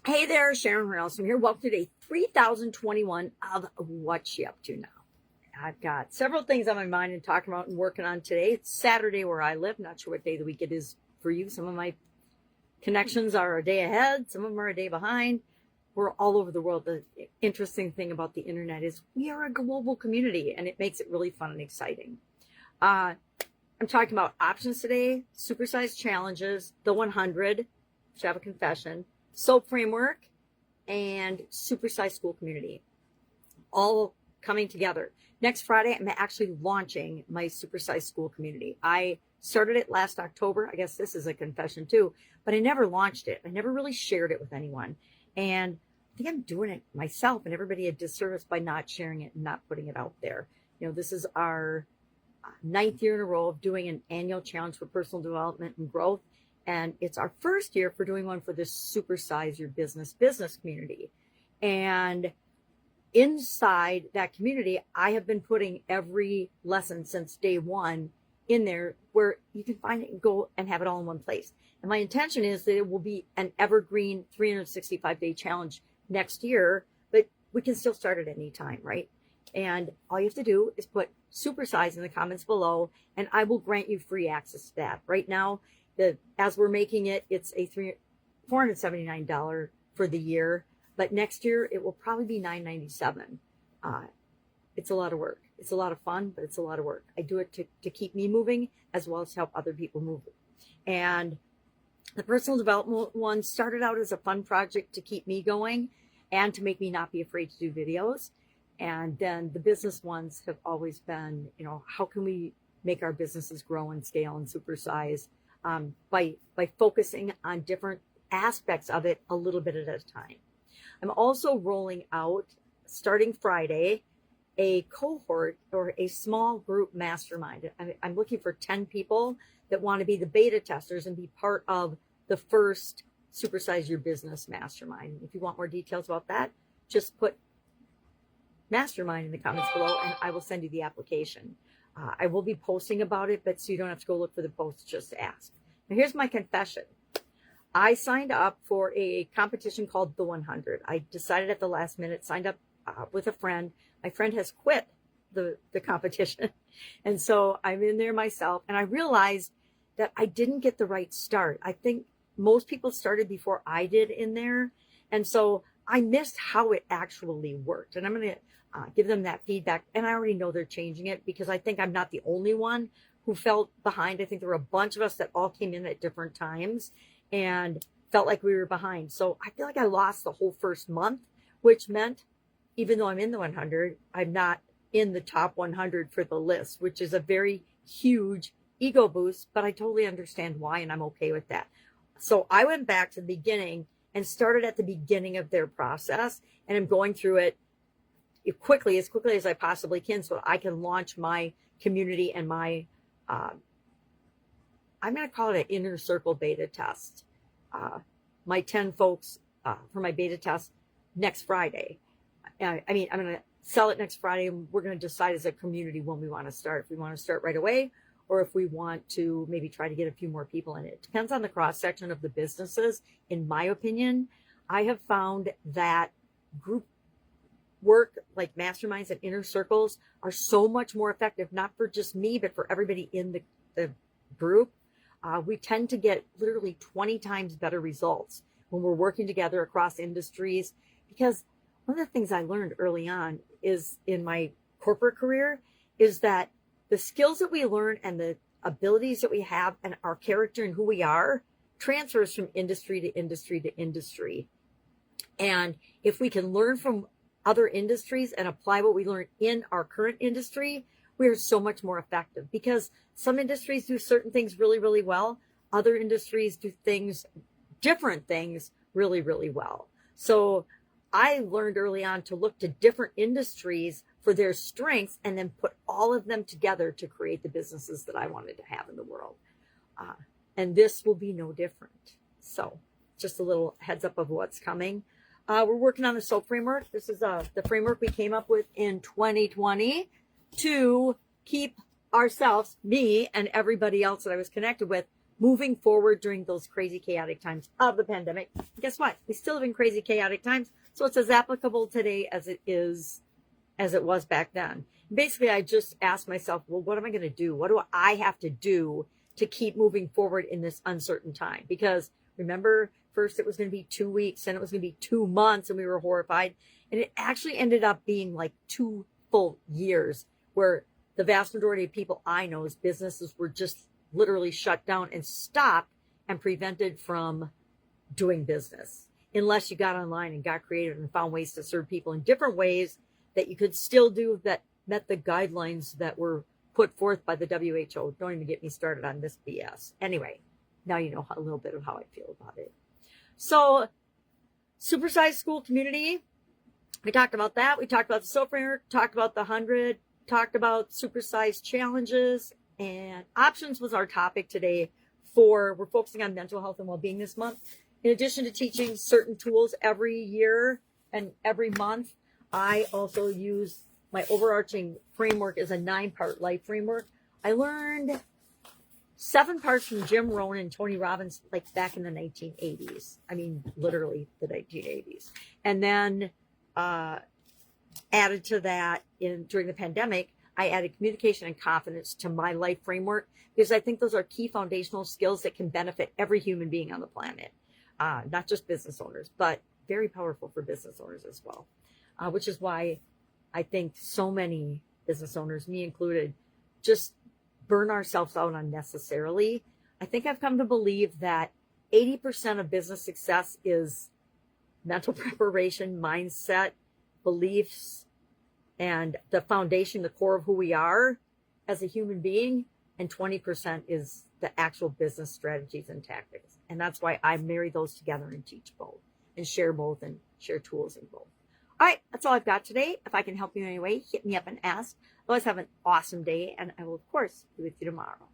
Hey there, Sharon Horne-Ellstrom here. Welcome to day 3021 of What's She Up To Now. I've got several things on my mind and talking about and working on today. It's Saturday where I live. Not sure what day of the week it is for you. Some of my connections are a day ahead. Some of them are a day behind. We're all over the world. The interesting thing about the internet is we are a global community, and it makes it really fun and exciting. I'm talking about options today, supersize challenges, the 100, which I have a confession, SOAP framework, and Supersize school community, all coming together. Next Friday, I'm actually launching my Supersize school community. I started it last October. I guess this is a confession too, but I never launched it. I never really shared it with anyone. And I think I'm doing it myself and everybody a disservice by not sharing it and not putting it out there. You know, this is our 9th year in a row of doing an annual challenge for personal development and growth. And it's our first year for doing one for this Supersize Your Business community. And inside that community, I have been putting every lesson since day one in there where you can find it and go and have it all in one place. And my intention is that it will be an evergreen 365-day challenge next year, but we can still start at any time, right? And all you have to do is put Supersize in the comments below, and I will grant you free access to that. Right now, as we're making it, it's a $479 for the year, but next year it will probably be $997. It's a lot of work. It's a lot of fun, but it's a lot of work. I do it to keep me moving as well as help other people move. And the personal development one started out as a fun project to keep me going and to make me not be afraid to do videos. And then the business ones have always been, you know, how can we make our businesses grow and scale and supersize by focusing on different aspects of it a little bit at a time. I'm also rolling out, starting Friday, a cohort or a small group mastermind. I'm looking for 10 people that want to be the beta testers and be part of the first Supersize Your Business mastermind. If you want more details about that, just put mastermind in the comments below and I will send you the application. I will be posting about it, but so you don't have to go look for the post, just ask. Now here's my confession. I signed up for a competition called the 100. I decided at the last minute, signed up with a friend. My friend has quit the competition. And so I'm in there myself, and I realized that I didn't get the right start. I think most people started before I did in there. And so I missed how it actually worked. And I'm going to give them that feedback. And I already know they're changing it because I think I'm not the only one who felt behind. I think there were a bunch of us that all came in at different times and felt like we were behind. So I feel like I lost the whole first month, which meant even though I'm in the 100, I'm not in the top 100 for the list, which is a very huge ego boost, but I totally understand why, and I'm okay with that. So I went back to the beginning and started at the beginning of their process, and I'm going through it as quickly as I possibly can so I can launch my community and my, I'm going to call it an inner circle beta test. My 10 folks for my beta test next Friday. I'm going to sell it next Friday, and we're going to decide as a community when we want to start. If we want to start right away, or if we want to maybe try to get a few more people in it. It depends on the cross-section of the businesses. In my opinion, I have found that group work like masterminds and inner circles are so much more effective, not for just me, but for everybody in the group. We tend to get literally 20 times better results when we're working together across industries, because one of the things I learned early on is in my corporate career is that the skills that we learn and the abilities that we have and our character and who we are transfers from industry to industry to industry. And if we can learn from other industries and apply what we learn in our current industry, we are so much more effective, because some industries do certain things really, really well. Other industries do different things really, really well. So I learned early on to look to different industries for their strengths and then put all of them together to create the businesses that I wanted to have in the world. And this will be no different. So just a little heads up of what's coming. We're working on the SOAP framework. This is the framework we came up with in 2020 to keep ourselves, me and everybody else that I was connected with, moving forward during those crazy, chaotic times of the pandemic. Guess what? We still live in crazy, chaotic times. So it's as applicable today as it was back then. Basically, I just asked myself, well, what am I going to do? What do I have to do to keep moving forward in this uncertain time? Because remember, first it was going to be 2 weeks, and it was going to be 2 months, and we were horrified. And it actually ended up being like 2 full years where the vast majority of people I know's businesses were just literally shut down and stopped and prevented from doing business, unless you got online and got creative and found ways to serve people in different ways that you could still do that met the guidelines that were put forth by the WHO. Don't even get me started on this BS. Anyway, now you know a little bit of how I feel about it. So, Supersize School Community, we talked about that. We talked about the soap framework, talked about the 100, talked about Supersize challenges, and options was our topic today. We're focusing on mental health and well-being this month. In addition to teaching certain tools every year and every month, I also use my overarching framework as a 9-part life framework. I learned 7 parts from Jim Rohn and Tony Robbins, like back in the 1980s. I mean, literally the 1980s. And then added to that during the pandemic, I added communication and confidence to my life framework, because I think those are key foundational skills that can benefit every human being on the planet, not just business owners, but very powerful for business owners as well, which is why I think so many business owners, me included, just burn ourselves out unnecessarily. I think I've come to believe that 80% of business success is mental preparation, mindset, beliefs, and the foundation, the core of who we are as a human being. And 20% is the actual business strategies and tactics. And that's why I marry those together and teach both and share both and share tools in both. All right, that's all I've got today. If I can help you in any way, hit me up and ask. Otherwise, have an awesome day, and I will, of course, be with you tomorrow.